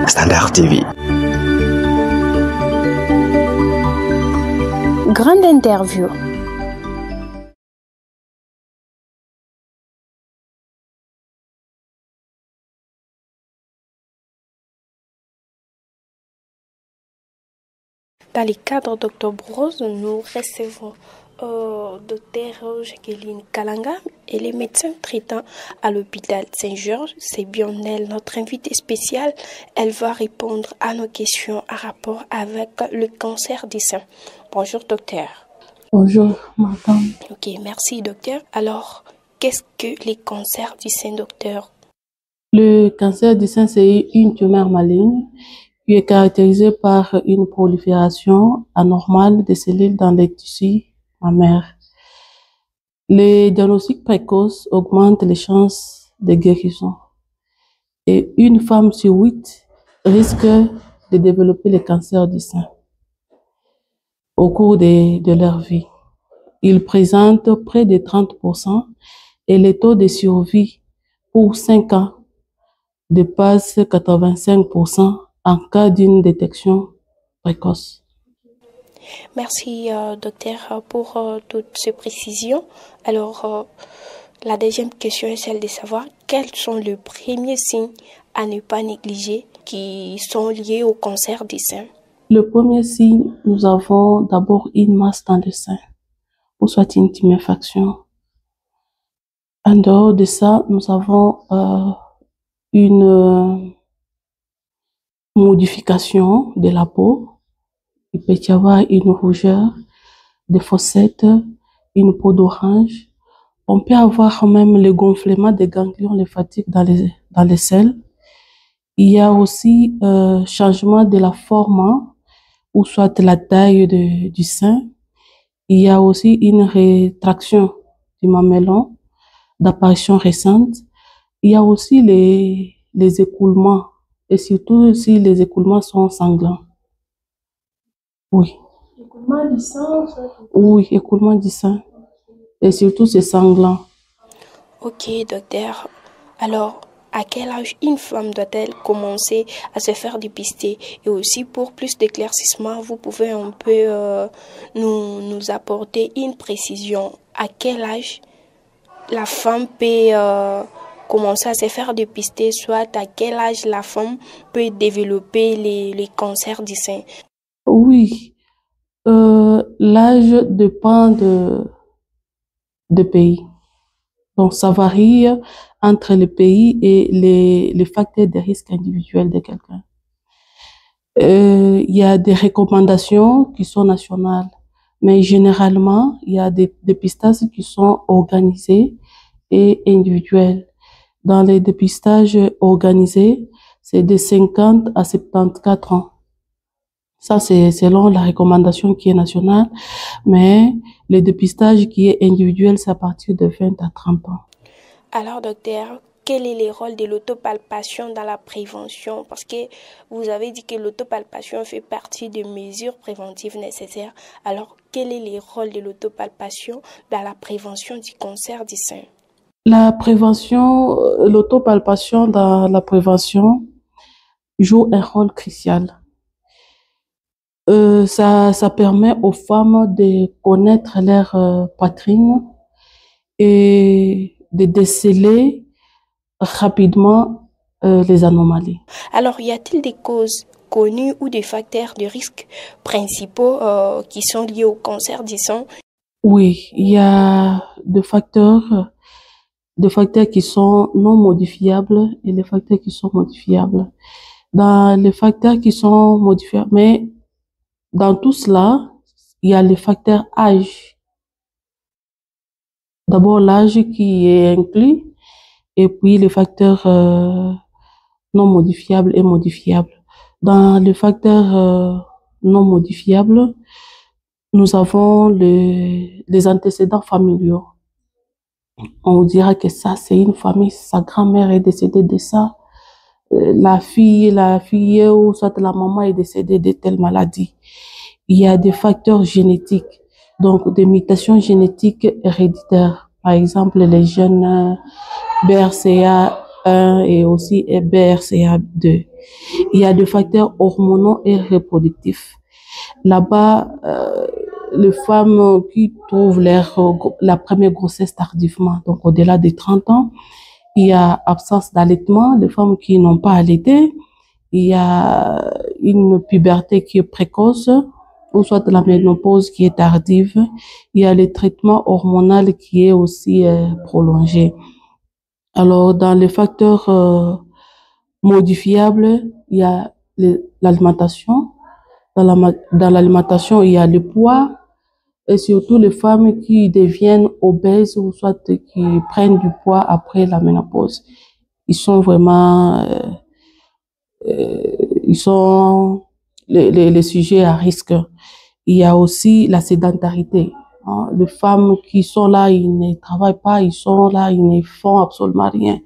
Standard TV. Grande interview. Dans le cadre d'Octobre Rose, nous recevons Dr Jacqueline Kalanga et les médecins traitants à l'hôpital Saint-Georges. C'est bien elle, notre invitée spéciale. Elle va répondre à nos questions en rapport avec le cancer du sein. Bonjour docteur. Bonjour madame. Ok, merci docteur. Alors, qu'est-ce que les cancers du sein, docteur? Le cancer du sein, c'est une tumeur maligne qui est caractérisée par une prolifération anormale des cellules dans les tissus mammaires. Les diagnostics précoces augmentent les chances de guérison. Et une femme sur 8 risque de développer le cancer du sein au cours de leur vie. Ils présentent près de 30% et le taux de survie pour 5 ans dépasse 85% en cas d'une détection précoce. Merci docteur pour toutes ces précisions. Alors, la deuxième question est celle de savoir quels sont les premiers signes à ne pas négliger qui sont liés au cancer du sein. Le premier signe, nous avons d'abord une masse dans le sein, ou soit une tuméfaction. En dehors de ça, nous avons une modification de la peau. Il peut y avoir une rougeur, des fossettes, une peau d'orange. On peut avoir même le gonflement des ganglions lymphatiques dans les selles. Il y a aussi changement de la forme ou soit la taille du sein. Il y a aussi une rétraction du mamellon d'apparition récente. Il y a aussi les écoulements et surtout si les écoulements sont sanglants. Oui. Écoulement du sang? Oui, écoulement du sein. Et surtout, c'est sanglant. Ok, docteur. Alors, à quel âge une femme doit-elle commencer à se faire dépister? Et aussi, pour plus d'éclaircissement, vous pouvez un peu nous apporter une précision. À quel âge la femme peut commencer à se faire dépister, soit à quel âge la femme peut développer les cancers du sein? Oui, l'âge dépend de pays. Donc, ça varie entre les pays et les facteurs de risque individuels de quelqu'un. Il y a des recommandations qui sont nationales, mais généralement, il y a des dépistages qui sont organisés et individuels. Dans les dépistages organisés, c'est de 50 à 74 ans. Ça, c'est selon la recommandation qui est nationale, mais le dépistage qui est individuel, c'est à partir de 20 à 30 ans. Alors, docteur, quel est le rôle de l'autopalpation dans la prévention? Parce que vous avez dit que l'autopalpation fait partie des mesures préventives nécessaires. Alors, quel est le rôle de l'autopalpation dans la prévention du cancer du sein? La prévention, l'autopalpation dans la prévention joue un rôle crucial. Ça permet aux femmes de connaître leur poitrine et de déceler rapidement les anomalies. Alors, y a-t-il des causes connues ou des facteurs de risque principaux qui sont liés au cancer du sein? Oui, il y a des facteurs qui sont non modifiables et les facteurs qui sont modifiables. Dans les facteurs qui sont modifiables, mais dans tout cela, il y a les facteurs âge. D'abord l'âge qui est inclus et puis les facteurs non modifiables et modifiables. Dans les facteurs non modifiables, nous avons les antécédents familiaux. On dira que ça, c'est une famille, sa grand-mère est décédée de ça. La fille ou soit la maman est décédée de telle maladie. Il y a des facteurs génétiques, donc des mutations génétiques héréditaires. Par exemple, les gènes BRCA BRCA1 et aussi BRCA2. Il y a des facteurs hormonaux et reproductifs. Là-bas, les femmes qui trouvent la première grossesse tardivement, donc au-delà des 30 ans, il y a absence d'allaitement, les femmes qui n'ont pas allaité, il y a une puberté qui est précoce, ou soit la ménopause qui est tardive, il y a le traitement hormonal qui est aussi prolongé. Alors, dans les facteurs modifiables, il y a l'alimentation. Dans l'alimentation, il y a le poids et surtout les femmes qui deviennent obèses ou soit qui prennent du poids après la ménopause. Ils sont vraiment, ils sont les sujets à risque. Il y a aussi la sédentarité. Hein. Les femmes qui sont là, ils ne travaillent pas, ils sont là, ils ne font absolument rien.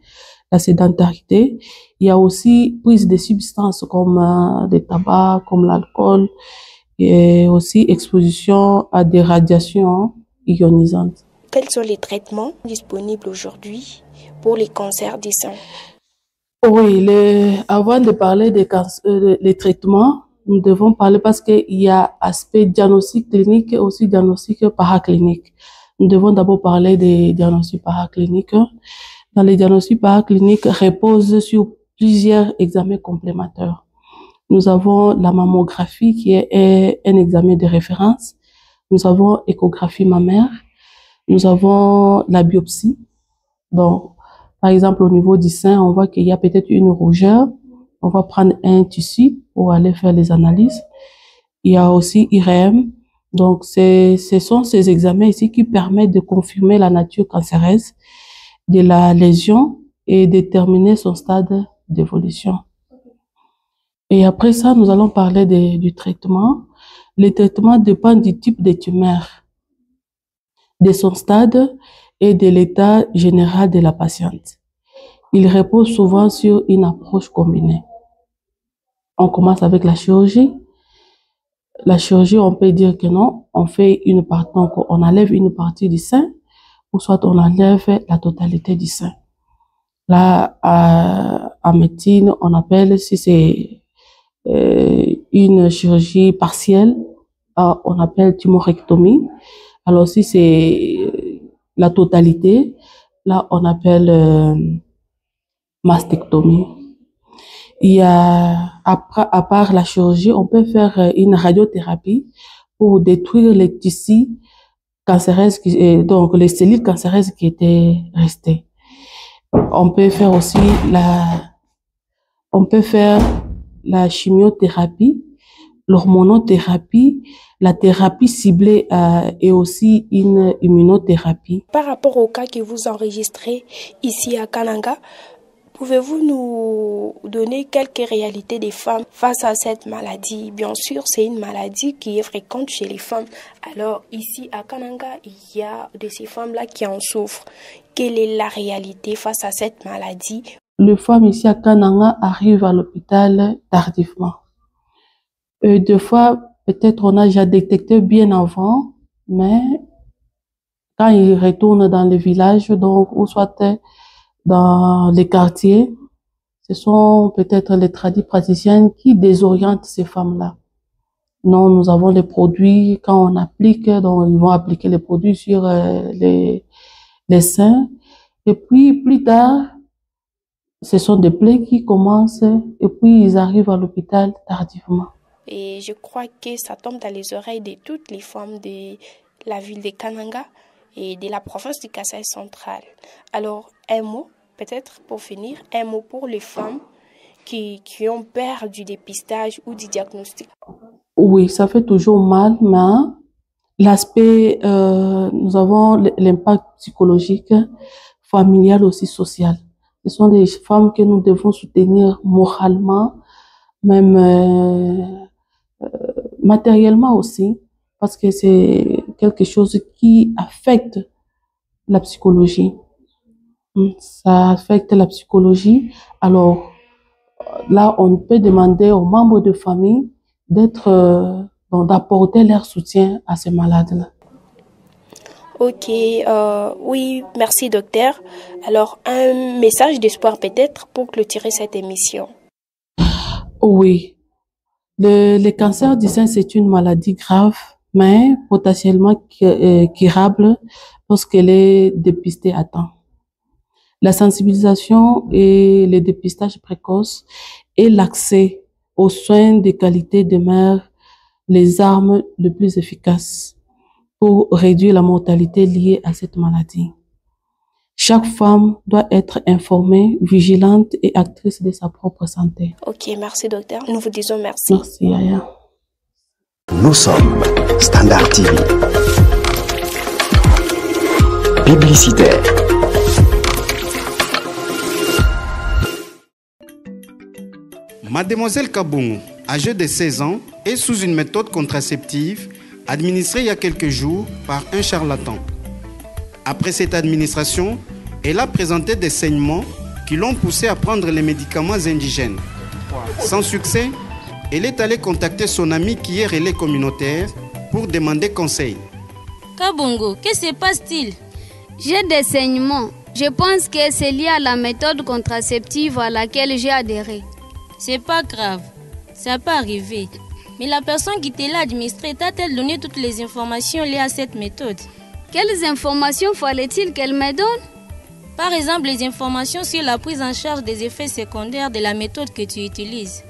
La sédentarité. Il y a aussi prise de substances comme des tabacs, comme l'alcool, et aussi exposition à des radiations ionisantes. Quels sont les traitements disponibles aujourd'hui pour les cancers des seins? Oui, avant de parler des les traitements, nous devons parler parce qu'il y a aspect diagnostic clinique et aussi diagnostic paraclinique. Nous devons d'abord parler des diagnostics paracliniques. Dans les diagnostics paracliniques reposent sur plusieurs examens complémentaires. Nous avons la mammographie qui est un examen de référence. Nous avons échographie mammaire. Nous avons la biopsie. Donc, par exemple, au niveau du sein, on voit qu'il y a peut-être une rougeur. On va prendre un tissu pour aller faire les analyses. Il y a aussi IRM. Donc, ce sont ces examens ici qui permettent de confirmer la nature cancéreuse de la lésion et déterminer son stade d'évolution. Et après ça, nous allons parler du traitement. Le traitement dépend du type de tumeur, de son stade et de l'état général de la patiente. Il repose souvent sur une approche combinée. On commence avec la chirurgie. La chirurgie, on peut dire que non, on fait une partie, donc on enlève une partie du sein, ou soit on enlève la totalité du sein. Là, en médecine, on appelle, si c'est une chirurgie partielle, on appelle tumorectomie. Alors, si c'est la totalité, là, on appelle mastectomie. Il y a, à part la chirurgie, on peut faire une radiothérapie pour détruire les tissus cancéreuses, donc les cellules cancéreuses qui étaient restées. On peut faire aussi la chimiothérapie, l'hormonothérapie, la thérapie ciblée et aussi une immunothérapie. Par rapport au cas que vous enregistrez ici à Kananga, pouvez-vous nous donner quelques réalités des femmes face à cette maladie? Bien sûr, c'est une maladie qui est fréquente chez les femmes. Alors, ici à Kananga, il y a de ces femmes-là qui en souffrent. Quelle est la réalité face à cette maladie? Les femmes ici à Kananga arrivent à l'hôpital tardivement. Deux fois, peut-être on a déjà détecté bien avant, mais quand ils retournent dans les villages, donc, ou soit dans les quartiers, ce sont peut-être les praticiennes qui désorientent ces femmes-là. Non, nous avons les produits, quand on applique, donc ils vont appliquer les produits sur les seins. Et puis, plus tard, ce sont des plaies qui commencent et puis ils arrivent à l'hôpital tardivement. Et je crois que ça tombe dans les oreilles de toutes les femmes de la ville de Kananga et de la province du Kasaï central. Alors, un mot, peut-être pour finir, un mot pour les femmes qui ont peur du dépistage ou du diagnostic. Oui, ça fait toujours mal, mais l'aspect, nous avons l'impact psychologique, familial aussi social. Ce sont des femmes que nous devons soutenir moralement, même matériellement aussi, parce que c'est quelque chose qui affecte la psychologie. Ça affecte la psychologie. Alors, là, on peut demander aux membres de famille d'apporter leur soutien à ces malades-là. Ok, oui, merci docteur. Alors, un message d'espoir peut-être pour clôturer cette émission. Oui, le cancer du sein, c'est une maladie grave, mais potentiellement curable lorsqu'elle est dépistée à temps. La sensibilisation et le dépistage précoce et l'accès aux soins de qualité demeurent les armes les plus efficaces pour réduire la mortalité liée à cette maladie. Chaque femme doit être informée, vigilante et actrice de sa propre santé. Ok, merci docteur. Nous vous disons merci. Merci, Yaya. Nous sommes Standard TV. Publicitaire. Mademoiselle Kabongo, âgée de 16 ans, est sous une méthode contraceptive administrée il y a quelques jours par un charlatan. Après cette administration, elle a présenté des saignements qui l'ont poussée à prendre les médicaments indigènes. Sans succès, elle est allée contacter son ami qui est relais communautaire pour demander conseil. Kabongo, que se passe-t-il? J'ai des saignements. Je pense que c'est lié à la méthode contraceptive à laquelle j'ai adhéré. C'est pas grave, ça peut arriver. Mais la personne qui te l'a administré t'a-t-elle donné toutes les informations liées à cette méthode? Quelles informations fallait-il qu'elle me donne? Par exemple, les informations sur la prise en charge des effets secondaires de la méthode que tu utilises.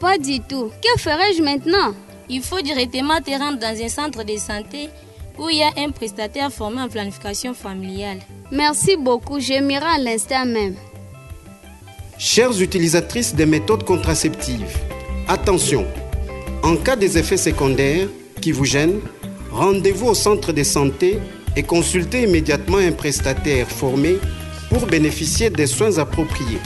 Pas du tout. Que ferais-je maintenant? Il faut directement te rendre dans un centre de santé où il y a un prestataire formé en planification familiale. Merci beaucoup, je m'irai à l'instant même. Chères utilisatrices des méthodes contraceptives, attention, en cas des effets secondaires qui vous gênent, rendez-vous au centre de santé et consultez immédiatement un prestataire formé pour bénéficier des soins appropriés.